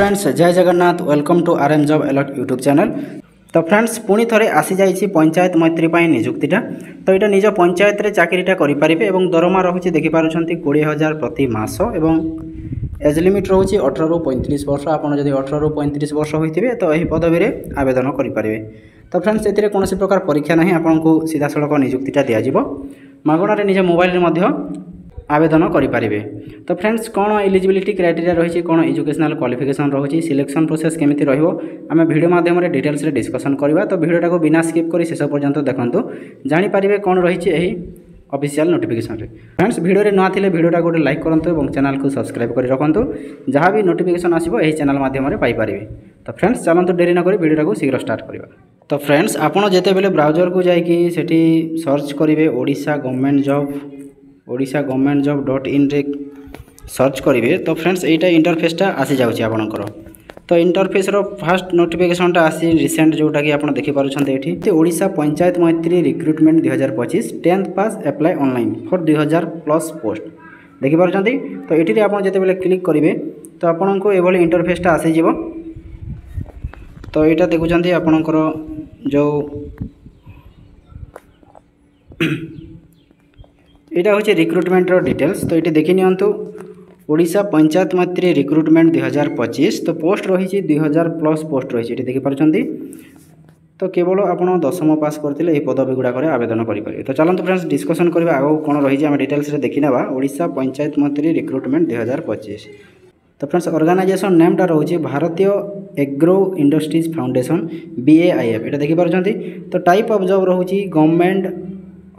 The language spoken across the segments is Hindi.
फ्रेंड्स जय Jagannath welcome to RM job alert YouTube channel. तो फ्रेंड्स पुणी थे आसी जाइए पंचायत मैत्री निजुक्तिटा। तो यहाँ निज पंचायत रे चाकरीटा करेंगे और दरमा रही देखिपुं 20,000 प्रति मास और एज लिमिट रोचे 18 रु 35 वर्ष। आपड़ जब 18 रु 35 वर्ष होते तो यही पदवी में आवेदन करेंगे। तो फ्रेंड्स ए कौन प्रकार परीक्षा ना आपको सीधा सड़क निजुक्तिटा दिज्व मागणारे निज मोबाइल आवेदन करेंगे। तो फ्रेंड्स कौन एलिजिबिलिटी क्राइटेरिया रही कौन एजुकेशनल क्वालिफिकेशन रही सिलेक्शन प्रोसेस केमिति रहिबो आम वीडियो माध्यम डिटेल्स रे डिस्कशन करवा। तो वीडियोटा को बिना स्किप करी शेष पर्यंत देखंतु जानिपारे कौन रही ऑफिशियल नोटिफिकेशन रे। फ्रेंड्स वीडियो रे न आथिले वीडियोटा गोटे लाइक करंतु और चैनल को सब्सक्राइब कर रखंतु जहाँ भी नोटिफिकेशन आसिबो एही चैनल माध्यम रे पाई परिबे। तो फ्रेंड्स चलंतु डेरी न करी वीडियोटा को शीघ्र स्टार्ट करवा। तो फ्रेंड्स आपन जेते बेले ब्राउजर को जाइकी सेठी सर्च करिवे ओडिशा गवर्नमेंट जॉब .in रे सर्च करेंगे। तो फ्रेंड्स यहाँ इंटरफेसटा आसी जाऊँगी आपणकर। तो इंटरफेस फास्ट नोटिफिकेशनटा आसी रिसेंट जोटा कि आप देखिपुं ये Odisha panchayat Maitri recruitment 2025 10th pass apply online for 2000+ post देखिपुं। तो ये आप जिते क्लिक करेंगे तो आपन को ये इंटरफेसटा आसीज। तो यहाँ देखुं आपणकर जो यहाँ हूँ रिक्रुटमेंट डिटेल्स। तो ये देखी नियंतु ओडिशा पंचायत मैत्री रिक्रुटमेंट 2025। तो पोस्ट रही 2000+ पोस्ट रही देखिपुं। तो केवल आप 10th पास करते पदवी गुड़ाक आवेदन करेंगे। तो चलते फ्रेंड्स डिस्कसन करवा आगे कौन रही आम डिटेल्स देखी ना ओडिशा पंचायत मैत्री रिक्रुटमेंट 2025। तो फ्रेंड्स ऑर्गेनाइजेशन नेमटा रोचे भारतीय एग्रो इंडस्ट्रीज फाउंडेशन BAIF ये देखिपुं। तो टाइप ऑफ जॉब रोचे गवर्नमेंट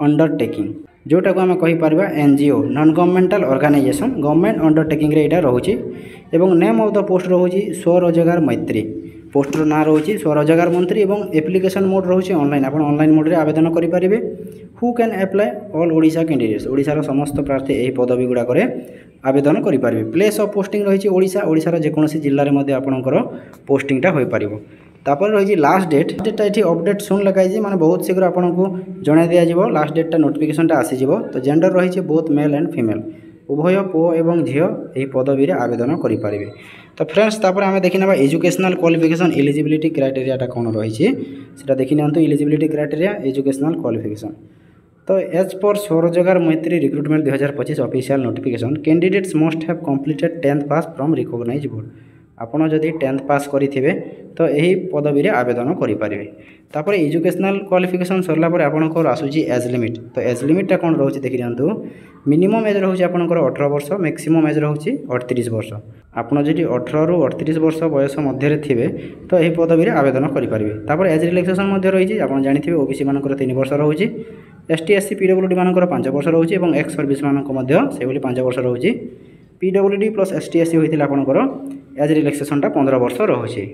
अंडरटेकिंग जोटा को आम कहीपर NGO non governmental organisation government undertaking रे रोचे। एवं नेम ऑफ द पोस्ट रोचे स्वरोजगार मैत्री पोस्टर ना रोचे स्वरोजगार मंत्री और एप्लिकेशन मोड रोचे ऑनलाइन आप ऑनलाइन मोड रे आवेदन करेंगे। Who can apply all Odisha candidates ओडिशार समस्त प्रार्थी यही पदवी गुड़ाक आवेदन करेंगे। प्लेस ऑफ पोस्टिंग रही ओडिशार जेकोसी जिले में आपणकर पोस्टिंगटा हो पार। तापर रही लास्ट डेटा ये अपडेट सुन लिखाई माने बहुत शीघ्र आपको जन दिज्व लास्ट डेटा नोटिफिकेशनटा आसीज। तो जेंडर रही बोथ मेल एंड फीमेल उभय पुओ एवं झील यही पदवी में आवेदन करेंगे। तो फ्रेंड्स तापर आम देखी ना एजुकेशनल क्वालिफिकेशन एलिजिबिलिटी क्राइटेरियाटा कौन रही देखी नियंतु एलिजिबिलिटी क्राइटेरिया एजुकेशनल क्वालिफिकेशन। तो एज पर Swarojgar Maitri recruitment 2025 official notification candidates must have completed 10th pass from recognised board आपड़ जदि 10th पास करेंगे तो यही पदवी में आवेदन करेंगे। तापर एजुकेशनल क्वालिफिकेशन सरला आपंकर आसूँ एज लिमिट। तो एज लिमिटा कौन रोचे देखी दिखाँ मिनिमम एज रोचे आपंकर 18 वर्ष मैक्सिमम एज रोचे 38 वर्ष। आपड़ जब 18 रु 38 वर्ष बयस मध्य थे तो यही पदवी में आवेदन करेंगे। तापर एज रिलैक्सेशन रही आप जानते हैं OBC मान 3 वर्ष रोचे ST SC PWD मान 5 वर्ष रोचे और एक्स सर्विस मान 5 वर्ष रोचे PWD प्लस ST SC होता आपंकर एज रिलैक्सेशनटा 15 वर्ष रोचे।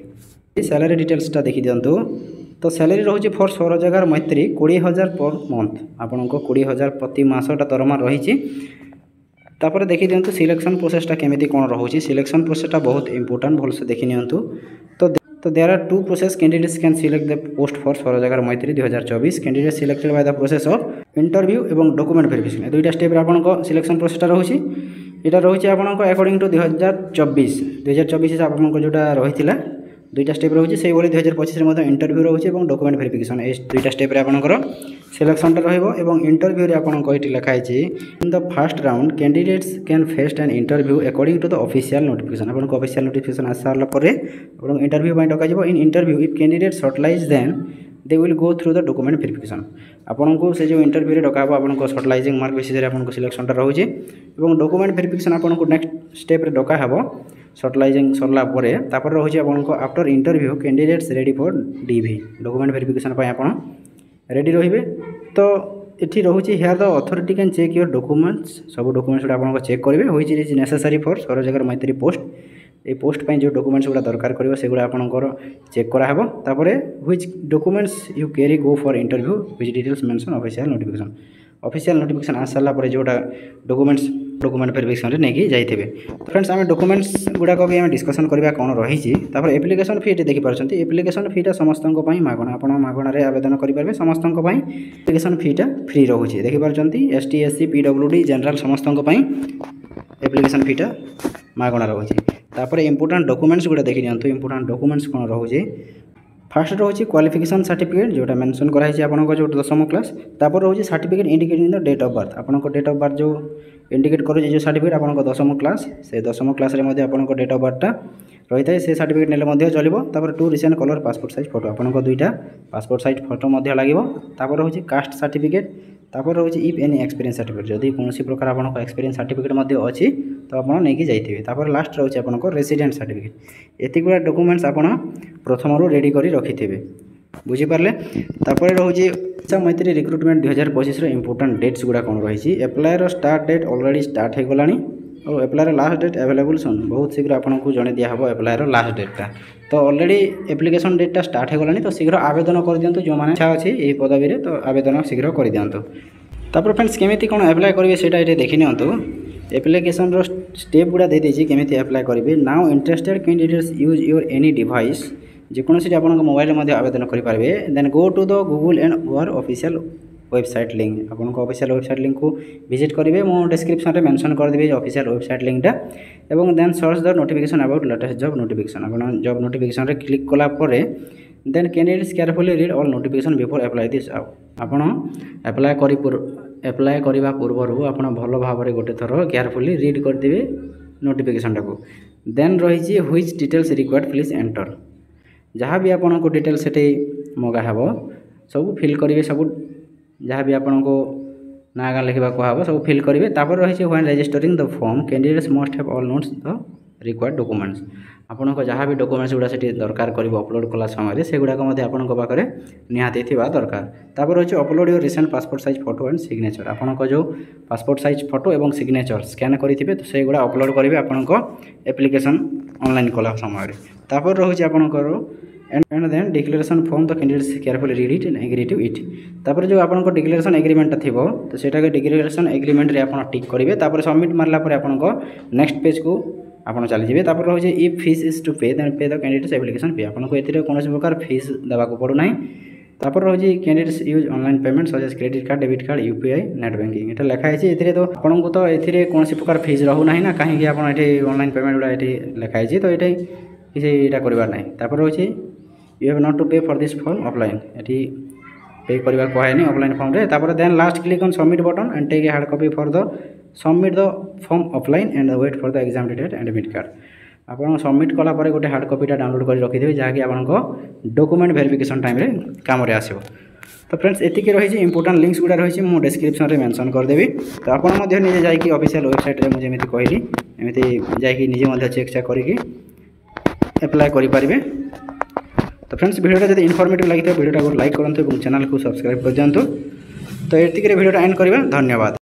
सैलरी डिटेल्सटा देखी दिंतु। तो सैलरी रोचे फॉर स्वरोजगार मैत्री 20,000 पर मंथ आपन को 20,000 प्रति मासटा दरमा रही। तापर देखी दिंतु सिलेक्शन प्रोसेसटा केमिति कौन रोचे सिलेक्शन प्रोसेसटा बहुत इंपोर्टेंट भलसे देखी नियंतु। तो there are 2 process candidates can select the post for Swarojgar Maitri 2024 candidate selected by the process of interview एवं डॉक्यूमेंट वेरिफिकेशन दुईटा स्टेप आपन को सिलेक्शन प्रोसेसटा रोचे। यहाँ रोचे आपन को अकॉर्डिंग टू 2024 आपन जोटा रही दुईटा स्टेप रोचे से 2025 इंटरव्यू रोचे और डॉक्यूमेंट वेरिफिकेशन ये दुईटा स्टेप आपंकर सिलेक्शनटा रही। इंटरव्यू रे आपन को ये लिखाई in the first round candidates can face an interview according to the official notification आपन को ऑफिशियल नोटिफिकेशन आस सारा पर इंटरव्यू डक in interview if candidate shortlist then they will go through the document verification आपन को से जो इंटरव्यू रे डका आपन को शॉर्टलाइजिंग मार्क बेसिस आपन को सिलेक्शनटा रोचे और डॉक्यूमेंट वेरिफिकेशन आपन को नेक्स्ट स्टेप रे डका शॉर्टलाइजिंग सरला तापर रोचे आपन को after interview candidates ready for DV document verification आपन रेडी रहिबे। तो ये रोचे here the authority can check your documents सब डॉक्यूमेंट्स आपन को चेक करेंगे which is necessary for Swarojgar मैत्री पोस्ट ये पोस्ट पर जो डॉक्यूमेंट्स गुड़ा दरकार कर सेगुड़ा आपंकर चेक कराहब। तापर which documents you carry go for interview which details mention official notification आस सारा पर जोटा डॉक्यूमेंट वेरिफिकेशन नहीं जाइए। तो फ्रेंड्स आम डॉक्यूमेंट्स गुड़ाक भी आम डिस्कसन करवा कौन रही। एप्लिकेशन फी देखिपुं एप्लिकेशन फीटा समस्त मागणा आप मागणारे आवेदन करेंगे समस्त एप्लिकेशन फीटा फ्री रोचे देखिपुं ST SC PWD जनरल समस्त एप्लिकेशन फीटा मागणा रोचे। तापर इंपोर्टेंट डॉक्यूमेंट्स गुड़ा देखि नियंतु इंपोर्टेंट डॉक्यूमेंट्स कौन रोचे फास्ट रोचे क्वालिफिकेशन सर्टिफिकेट जोटा मेंशन कराई आपन जो 10th क्लास तापर रोचे certificate indicating the date of birth आपन डेट ऑफ बर्थ जो इंडिकेट करूँ जो सर्टिफिकेट आपन 10th क्लास से 10th क्लास रे मध्य आपन डेट ऑफ बर्थटा रही है से सर्टिफिकेट नेले मध्य चलिबो तापर 2 recent colour passport size photo आपन दुईटा पासपोर्ट साइज फोटो मध्य लागिबो तापर रोचे कास्ट सर्टिफिकेट तापर रोचे इफ एनी एक्सपीरियंस सर्टिफिकेट जदि कौन प्रकार आपन एक्सपीरियंस सर्टिफिकेट मध्य अच्छी तो आपन नहीं जाइए तापर लास्ट रोचे आपन रेसिडेंट सर्टिफिकेट एति गुडा डॉक्यूमेंट्स आपन प्रथम रू रेडी करी रखिथिबे बुझी पारले तापर रोचे उड़ीसा मैत्री रिक्रुटमेंट 2025 रो इंपोर्टेंट डेट्स गुडा कौन रही एप्लाय रो स्टार्ट डेट ऑलरेडी स्टार्ट हो गलानी और एप्लायर लास्ट डेट अवेलेबल सुन बहुत शीघ्र आपको जन दिहब एप्लायर लास्ट डेटा तो ऑलरेडी एप्लिकेशन डेटा स्टार्ट हो गलानी तो शीघ्र आवेदन कर दिंतु जो मैंने इच्छा अच्छी यही पदवी में तो आवेदन शीघ्र कर दिंतु तापर फ्रेंड्स केमिति कौन अप्लाई करेंगे सेटा ये देखि नियंतु एप्लिकेशन रो स्टेप गुड़ा दे देछि केमिति अप्लाई करेंगे now interested candidates use your any device जेकोसी आपन मोबाइल में आवेदन करेंगे then go to the Google and our official website link आपन ऑफिशियल वेबसाइट लिंक को विजिट करेंगे मो डिस्क्रिप्शन रे मेंशन कर देबे ऑफिशियल वेबसाइट लिंकटा एवं then search the notification about latest job notification आपन जॉब नोटिफिकेशन रे क्लिक कला परे then candidates carefully read all notification before apply this आपन अप्लाई करबा पूर्व आपन भलो भाव रे गोटे थरो केयरफुली रीड कर देबे नोटिफिकेशन टाको देन रही which details required please enter जहाँ भी आपन को डिटेल्स सेटे मगा हबो सब फिल करेंगे सब जहाँ भी आपन को ना गा लिखा कहब सब फिल करेंगे तापर रही when registering the form candidates must have all notes the required documents आपन को जहाँ भी डॉक्यूमेंट्स गुड़ा से दरकार कर अपलोड कला समय से गुड़ाक आपन पाखे निहाती थी दरकार तापर रही upload your recent passport size photo and signature आपन को जो पासपोर्ट साइज फोटो और सिग्नेचर स्कैन करेंगे तो से गुड़ा अपलोड करेंगे आपन को एप्लिकेशन ऑनलाइन कला समय तापर रही आपंकर and then declaration form the candidates carefully read it and agree to it तापर जो आपन को डिक्लेरेशन एग्रीमेंट थी तो सेटा के डिक्लेरेशन एग्रीमेंट रे आपन टिक करेंगे तापर सबमिट मारला पर आपन को नेक्स्ट पेज को आपन चली जाइए तापर रही इफ फीस इज टू पे देन पे द कैंडिडेट्स एप्लिकेशन फी आपन को एथिरे कौन प्रकार फीस देवा को पड़ू ना तापर रही candidates use online payment such as credit card debit card UPI net banking एटा लिखाई है तो आपन को तो एथिरे कौन प्रकार फीस रहू ना ना कहीं आपन एठी ऑनलाइन पेमेंट गुड़ा एठी लिखाई है तो ये किसी एटा करबार नहीं तापर रही you have not to pay for this form offline एठी पे करबा कहनी ऑफलाइन फॉर्म रे तापर then last click on submit button and take a hard copy for the submit the form offline and wait for the exam date and admit card आपन सबमिट कला परे गोटे हार्ड कॉपीटा डाउनलोड कर रखि देबे जहाँकि आपन डॉक्यूमेंट वेरिफिकेशन टाइम रे काम रे आसीबो तो फ्रेंड्स एतिके रही इंपोर्टेंट लिंक्स गुड़ा रही मो डिस्क्रिप्शन रे मेंशन कर देबी तो आपन मध्ये निजे जाई ऑफिशियल वेबसाइट रे मुझे एमिति कहली एमिति जाई निजे मध्ये चेक करिके अप्लाई करि परिबे तो फ्रेंड्स वीडियो जब इनफॉर्मेटिव लगी वीडियो को लाइक करूँ और चैनल को सब्सक्राइब कर दिखाँ तो ये वीडियो एंड करवा धन्यवाद।